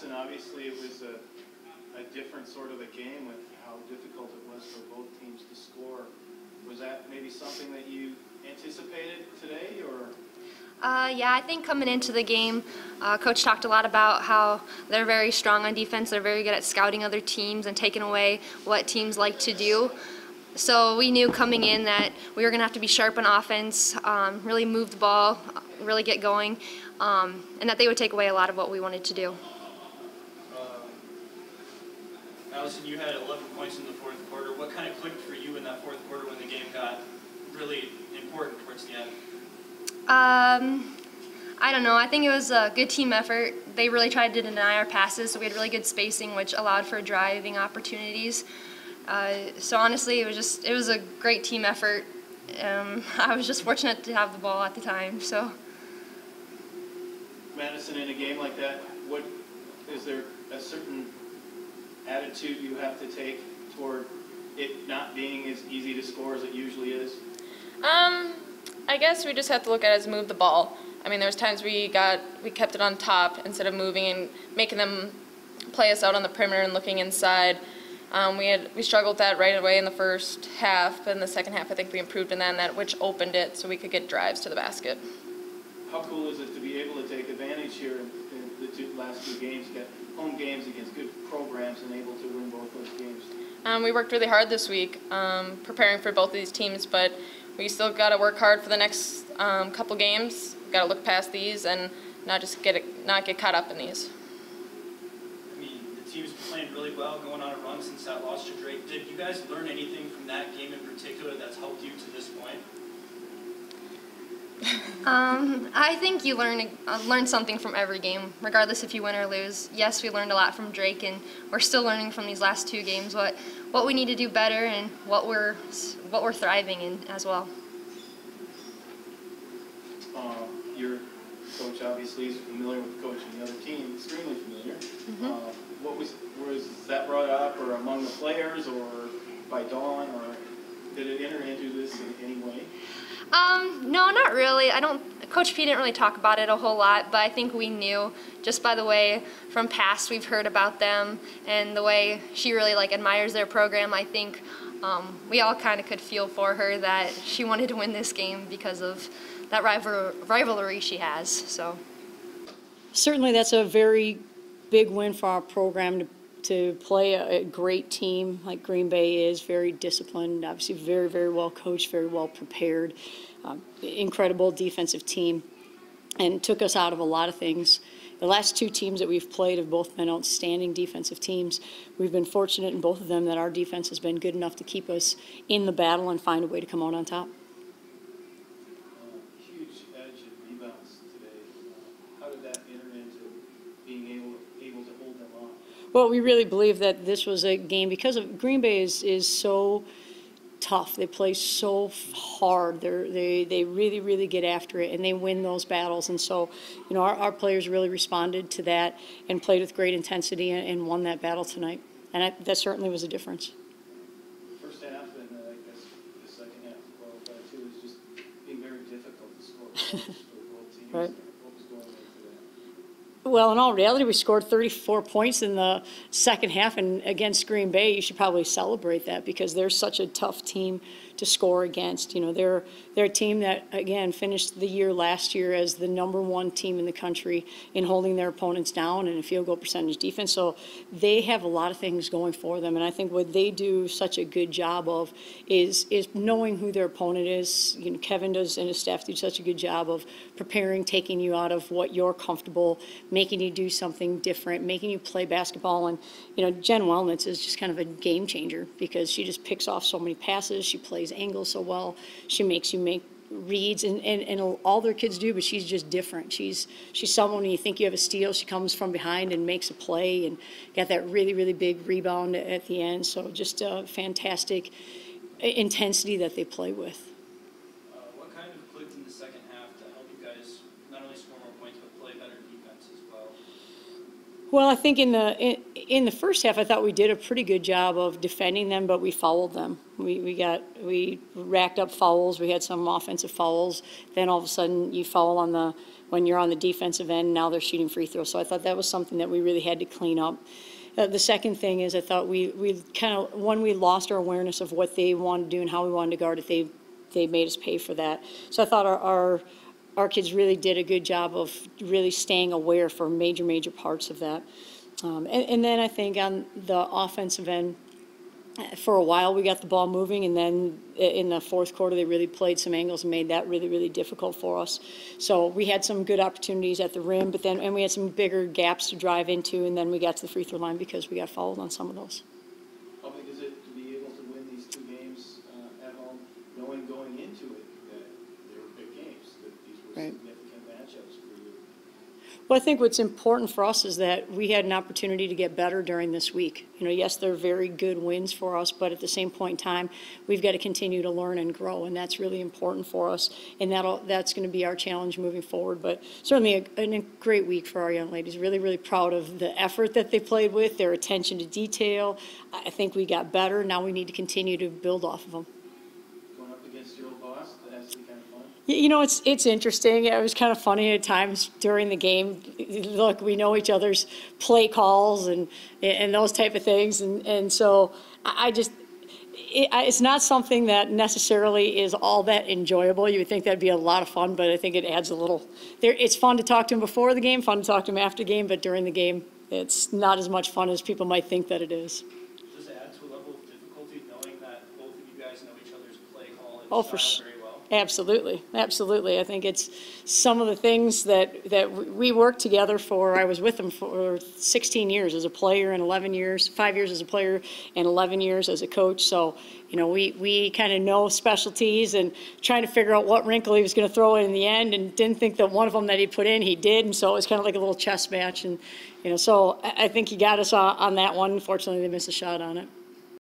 Madison, obviously it was a different sort of a game with how difficult it was for both teams to score. Was that maybe something that you anticipated today, or? Yeah, I think coming into the game, Coach talked a lot about how they're very strong on defense. They're very good at scouting other teams and taking away what teams like to do. So we knew coming in that we were going to have to be sharp on offense, really move the ball, really get going, and that they would take away a lot of what we wanted to do. Allison, you had 11 points in the fourth quarter. What kind of clicked for you in that fourth quarter when the game got really important towards the end? I don't know. I think it was a good team effort. They really tried to deny our passes, so we had really good spacing, which allowed for driving opportunities. So honestly, it was a great team effort. I was just fortunate to have the ball at the time. So. Madison, in a game like that, is there a certain attitude you have to take toward it not being as easy to score as it usually is? I guess we just have to look at it as move the ball. I mean, there was times we kept it on top instead of moving and making them play us out on the perimeter and looking inside. We struggled with that right away in the first half, but in the second half I think we improved in that, which opened it so we could get drives to the basket. How cool is it to be able to take advantage here in the last two games, get home games against good programs and able to win both those games? We worked really hard this week preparing for both of these teams, but we still got to work hard for the next couple games. Got to look past these and not get caught up in these. I mean, the team's playing really well, going on a run since that loss to Drake. Did you guys learn anything from that game in particular that's helped you to this point? I think you learn something from every game, regardless if you win or lose. Yes, we learned a lot from Drake, and we're still learning from these last two games what we need to do better and what we're thriving in as well. Your coach obviously is familiar with the coach of the other team, extremely familiar. Mm-hmm. Was that brought up or among the players or by Dawn, or did it enter into this in any way? No, not really. Coach P didn't really talk about it a whole lot, but I think we knew just by the way from past we've heard about them and the way she really admires their program. I think we all kind of could feel for her that she wanted to win this game because of that rivalry she has. So certainly that's a very big win for our program to play a great team like Green Bay is, very disciplined, obviously very, very well coached, very well prepared, incredible defensive team, and took us out of a lot of things. The last two teams that we've played have both been outstanding defensive teams. We've been fortunate in both of them that our defense has been good enough to keep us in the battle and find a way to come out on top. Huge edge in rebounds today. How did that enter into being able to hold them off? Well, we really believe that this was a game because of Green Bay is so tough. They play so hard. They really, really get after it, and they win those battles. And so, our players really responded to that and played with great intensity and won that battle tonight. And that certainly was a difference. First half and I guess the second half as well, too, is just being very difficult to score for both teams. Right. What was going into that? Well, in all reality, we scored 34 points in the second half, and against Green Bay, you should probably celebrate that because they're such a tough team to score against. They're a team that, again, finished the year last year as the #1 team in the country in holding their opponents down and in field goal percentage defense. So they have a lot of things going for them, and I think what they do such a good job of is knowing who their opponent is. Kevin does and his staff do such a good job of preparing, taking you out of what you're comfortable, making you do something different, making you play basketball. And, Jen Wellnitz is just kind of a game changer because she just picks off so many passes. She plays angles so well. She makes you make reads, and all their kids do, but she's just different. She's someone when you think you have a steal, she comes from behind and makes a play and got that really, really big rebound at the end. So just a fantastic intensity that they play with. What kind of clicked in the second half to help you guys not only score more points but play better defense as well? Well, I think in in the first half, I thought we did a pretty good job of defending them, but we fouled them. We racked up fouls. We had some offensive fouls. Then all of a sudden you foul when you're on the defensive end, now they're shooting free throws. So I thought that was something that we really had to clean up. The second thing is I thought we kind of, when we lost our awareness of what they wanted to do and how we wanted to guard it, they made us pay for that. So I thought our kids really did a good job of really staying aware for major parts of that. And then I think on the offensive end, for a while we got the ball moving, and then in the fourth quarter they really played some angles and made that really difficult for us. So we had some good opportunities at the rim, and we had some bigger gaps to drive into, and then we got to the free throw line because we got fouled on some of those. How big is it to be able to win these 2 games at home, knowing going into it that they were big games, that these were Right. significant matchups for you? Well, I think what's important for us is that we had an opportunity to get better during this week. Yes, they're very good wins for us, but at the same point in time, we've got to continue to learn and grow, and that's really important for us, and that's going to be our challenge moving forward. But certainly a great week for our young ladies. Really proud of the effort that they played with, their attention to detail. I think we got better. Now we need to continue to build off of them. Going up against your old boss, that has to be kind of fun. It's interesting. It was kind of funny at times during the game. Look, we know each other's play calls and those type of things, and so it's not something that necessarily is all that enjoyable. You would think that'd be a lot of fun, but I think it adds a little. It's fun to talk to him before the game, fun to talk to him after the game, but during the game, it's not as much fun as people might think that it is. Does it add to a level of difficulty knowing that both of you guys know each other's play call and Oh, for style sure. very well? Absolutely. I think it's some of the things that we worked together for. I was with them for 16 years as a player and 11 years, 5 years as a player and 11 years as a coach. So, we kind of know specialties and trying to figure out what wrinkle he was going to throw in the end, and didn't think that one of them that he put in, he did. And so it was kind of like a little chess match. And, so I think he got us on that one. Unfortunately, they missed a shot on it.